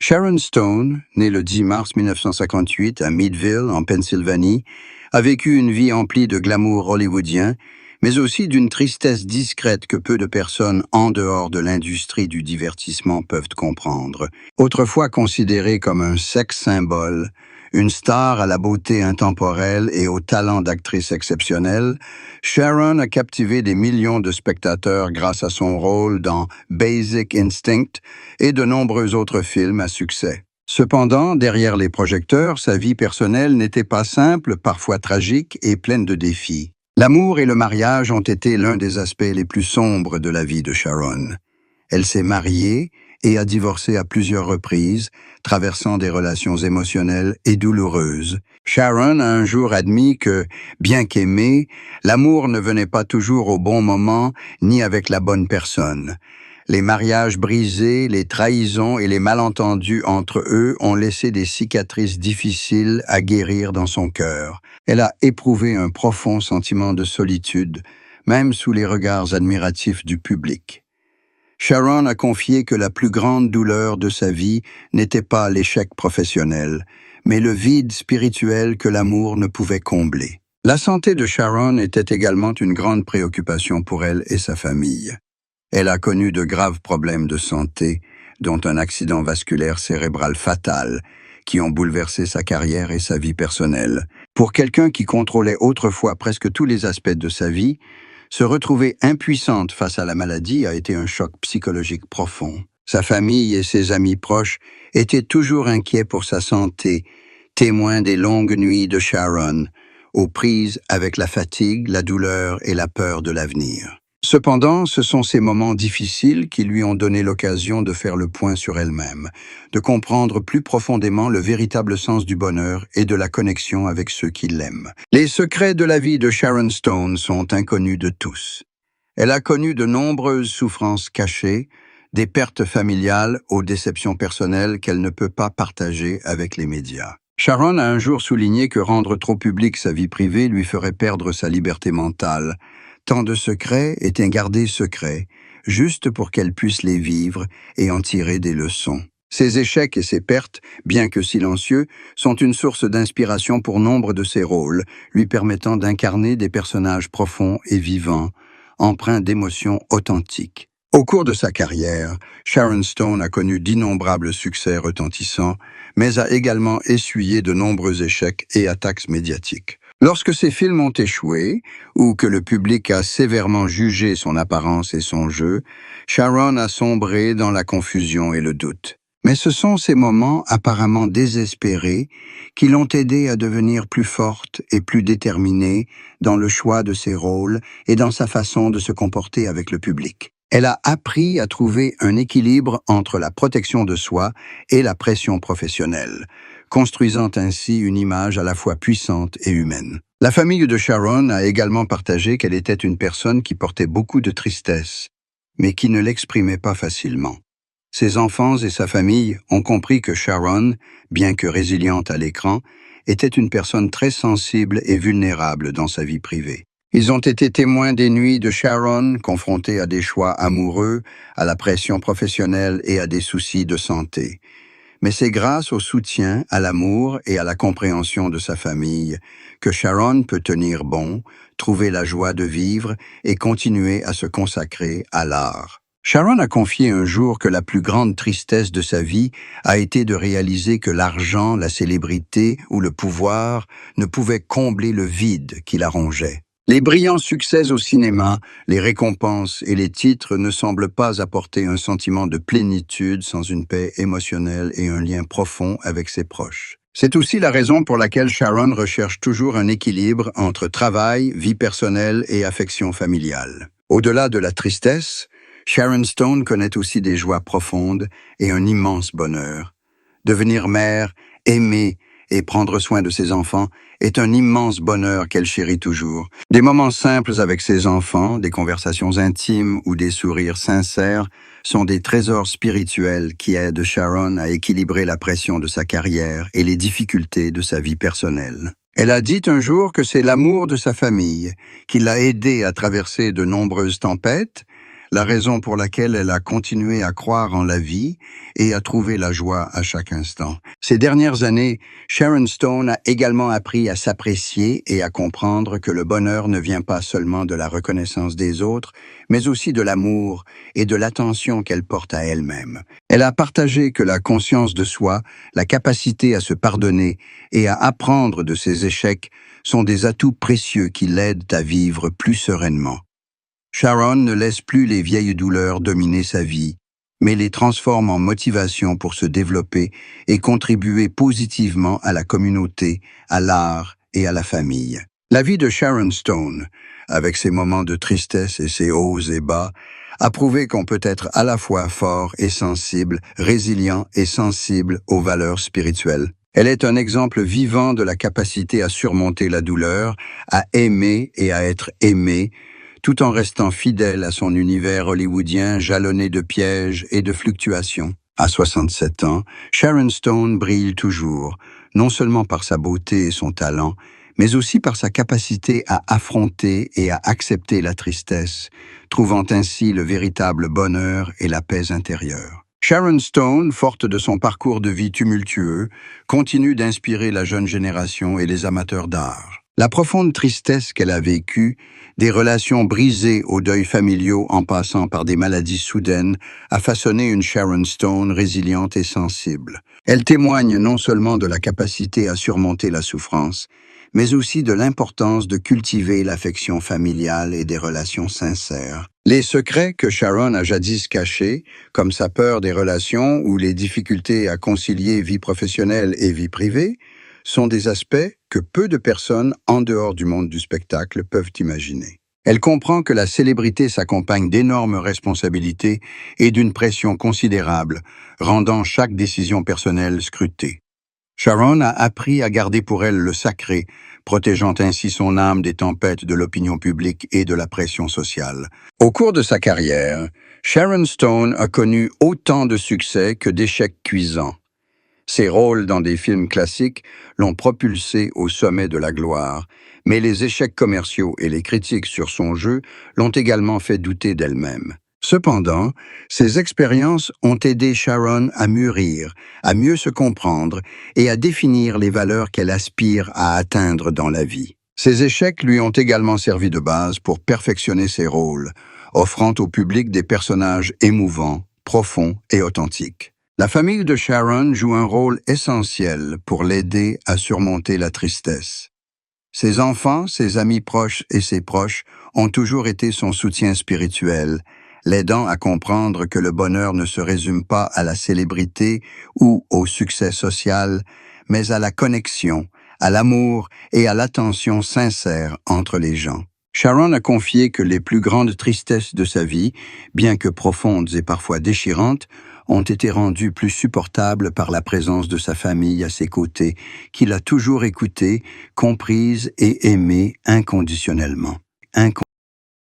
Sharon Stone, née le 10 mars 1958 à Meadville, en Pennsylvanie, a vécu une vie emplie de glamour hollywoodien, mais aussi d'une tristesse discrète que peu de personnes en dehors de l'industrie du divertissement peuvent comprendre. Autrefois considérée comme un sex symbole, une star à la beauté intemporelle et au talent d'actrice exceptionnel, Sharon a captivé des millions de spectateurs grâce à son rôle dans Basic Instinct et de nombreux autres films à succès. Cependant, derrière les projecteurs, sa vie personnelle n'était pas simple, parfois tragique et pleine de défis. L'amour et le mariage ont été l'un des aspects les plus sombres de la vie de Sharon. Elle s'est mariée et a divorcé à plusieurs reprises, traversant des relations émotionnelles et douloureuses. Sharon a un jour admis que, bien qu'aimée, l'amour ne venait pas toujours au bon moment ni avec la bonne personne. Les mariages brisés, les trahisons et les malentendus entre eux ont laissé des cicatrices difficiles à guérir dans son cœur. Elle a éprouvé un profond sentiment de solitude, même sous les regards admiratifs du public. Sharon a confié que la plus grande douleur de sa vie n'était pas l'échec professionnel, mais le vide spirituel que l'amour ne pouvait combler. La santé de Sharon était également une grande préoccupation pour elle et sa famille. Elle a connu de graves problèmes de santé, dont un accident vasculaire cérébral fatal, qui ont bouleversé sa carrière et sa vie personnelle. Pour quelqu'un qui contrôlait autrefois presque tous les aspects de sa vie, se retrouver impuissante face à la maladie a été un choc psychologique profond. Sa famille et ses amis proches étaient toujours inquiets pour sa santé, témoins des longues nuits de Sharon, aux prises avec la fatigue, la douleur et la peur de l'avenir. Cependant, ce sont ces moments difficiles qui lui ont donné l'occasion de faire le point sur elle-même, de comprendre plus profondément le véritable sens du bonheur et de la connexion avec ceux qui l'aiment. Les secrets de la vie de Sharon Stone sont inconnus de tous. Elle a connu de nombreuses souffrances cachées, des pertes familiales aux déceptions personnelles qu'elle ne peut pas partager avec les médias. Sharon a un jour souligné que rendre trop publique sa vie privée lui ferait perdre sa liberté mentale. Tant de secrets étaient gardés secrets, juste pour qu'elle puisse les vivre et en tirer des leçons. Ses échecs et ses pertes, bien que silencieux, sont une source d'inspiration pour nombre de ses rôles, lui permettant d'incarner des personnages profonds et vivants, empreints d'émotions authentiques. Au cours de sa carrière, Sharon Stone a connu d'innombrables succès retentissants, mais a également essuyé de nombreux échecs et attaques médiatiques. Lorsque ses films ont échoué, ou que le public a sévèrement jugé son apparence et son jeu, Sharon a sombré dans la confusion et le doute. Mais ce sont ces moments apparemment désespérés qui l'ont aidée à devenir plus forte et plus déterminée dans le choix de ses rôles et dans sa façon de se comporter avec le public. Elle a appris à trouver un équilibre entre la protection de soi et la pression professionnelle, construisant ainsi une image à la fois puissante et humaine. La famille de Sharon a également partagé qu'elle était une personne qui portait beaucoup de tristesse, mais qui ne l'exprimait pas facilement. Ses enfants et sa famille ont compris que Sharon, bien que résiliente à l'écran, était une personne très sensible et vulnérable dans sa vie privée. Ils ont été témoins des nuits de Sharon, confrontée à des choix amoureux, à la pression professionnelle et à des soucis de santé. Mais c'est grâce au soutien, à l'amour et à la compréhension de sa famille que Sharon peut tenir bon, trouver la joie de vivre et continuer à se consacrer à l'art. Sharon a confié un jour que la plus grande tristesse de sa vie a été de réaliser que l'argent, la célébrité ou le pouvoir ne pouvaient combler le vide qui la rongeait. Les brillants succès au cinéma, les récompenses et les titres ne semblent pas apporter un sentiment de plénitude sans une paix émotionnelle et un lien profond avec ses proches. C'est aussi la raison pour laquelle Sharon recherche toujours un équilibre entre travail, vie personnelle et affection familiale. Au-delà de la tristesse, Sharon Stone connaît aussi des joies profondes et un immense bonheur. Devenir mère, aimer et prendre soin de ses enfants est un immense bonheur qu'elle chérit toujours. Des moments simples avec ses enfants, des conversations intimes ou des sourires sincères sont des trésors spirituels qui aident Sharon à équilibrer la pression de sa carrière et les difficultés de sa vie personnelle. Elle a dit un jour que c'est l'amour de sa famille qui l'a aidée à traverser de nombreuses tempêtes, la raison pour laquelle elle a continué à croire en la vie et à trouver la joie à chaque instant. Ces dernières années, Sharon Stone a également appris à s'apprécier et à comprendre que le bonheur ne vient pas seulement de la reconnaissance des autres, mais aussi de l'amour et de l'attention qu'elle porte à elle-même. Elle a partagé que la conscience de soi, la capacité à se pardonner et à apprendre de ses échecs sont des atouts précieux qui l'aident à vivre plus sereinement. Sharon ne laisse plus les vieilles douleurs dominer sa vie, mais les transforme en motivation pour se développer et contribuer positivement à la communauté, à l'art et à la famille. La vie de Sharon Stone, avec ses moments de tristesse et ses hauts et bas, a prouvé qu'on peut être à la fois fort et sensible, résilient et sensible aux valeurs spirituelles. Elle est un exemple vivant de la capacité à surmonter la douleur, à aimer et à être aimé, tout en restant fidèle à son univers hollywoodien jalonné de pièges et de fluctuations. À 67 ans, Sharon Stone brille toujours, non seulement par sa beauté et son talent, mais aussi par sa capacité à affronter et à accepter la tristesse, trouvant ainsi le véritable bonheur et la paix intérieure. Sharon Stone, forte de son parcours de vie tumultueux, continue d'inspirer la jeune génération et les amateurs d'art. La profonde tristesse qu'elle a vécue, des relations brisées aux deuils familiaux en passant par des maladies soudaines, a façonné une Sharon Stone résiliente et sensible. Elle témoigne non seulement de la capacité à surmonter la souffrance, mais aussi de l'importance de cultiver l'affection familiale et des relations sincères. Les secrets que Sharon a jadis cachés, comme sa peur des relations ou les difficultés à concilier vie professionnelle et vie privée, sont des aspects que peu de personnes en dehors du monde du spectacle peuvent imaginer. Elle comprend que la célébrité s'accompagne d'énormes responsabilités et d'une pression considérable, rendant chaque décision personnelle scrutée. Sharon a appris à garder pour elle le sacré, protégeant ainsi son âme des tempêtes de l'opinion publique et de la pression sociale. Au cours de sa carrière, Sharon Stone a connu autant de succès que d'échecs cuisants. Ses rôles dans des films classiques l'ont propulsée au sommet de la gloire, mais les échecs commerciaux et les critiques sur son jeu l'ont également fait douter d'elle-même. Cependant, ces expériences ont aidé Sharon à mûrir, à mieux se comprendre et à définir les valeurs qu'elle aspire à atteindre dans la vie. Ces échecs lui ont également servi de base pour perfectionner ses rôles, offrant au public des personnages émouvants, profonds et authentiques. La famille de Sharon joue un rôle essentiel pour l'aider à surmonter la tristesse. Ses enfants, ses amis proches et ses proches ont toujours été son soutien spirituel, l'aidant à comprendre que le bonheur ne se résume pas à la célébrité ou au succès social, mais à la connexion, à l'amour et à l'attention sincère entre les gens. Sharon a confié que les plus grandes tristesses de sa vie, bien que profondes et parfois déchirantes, ont été rendues plus supportables par la présence de sa famille à ses côtés, qui l'a toujours écoutée, comprise et aimée inconditionnellement.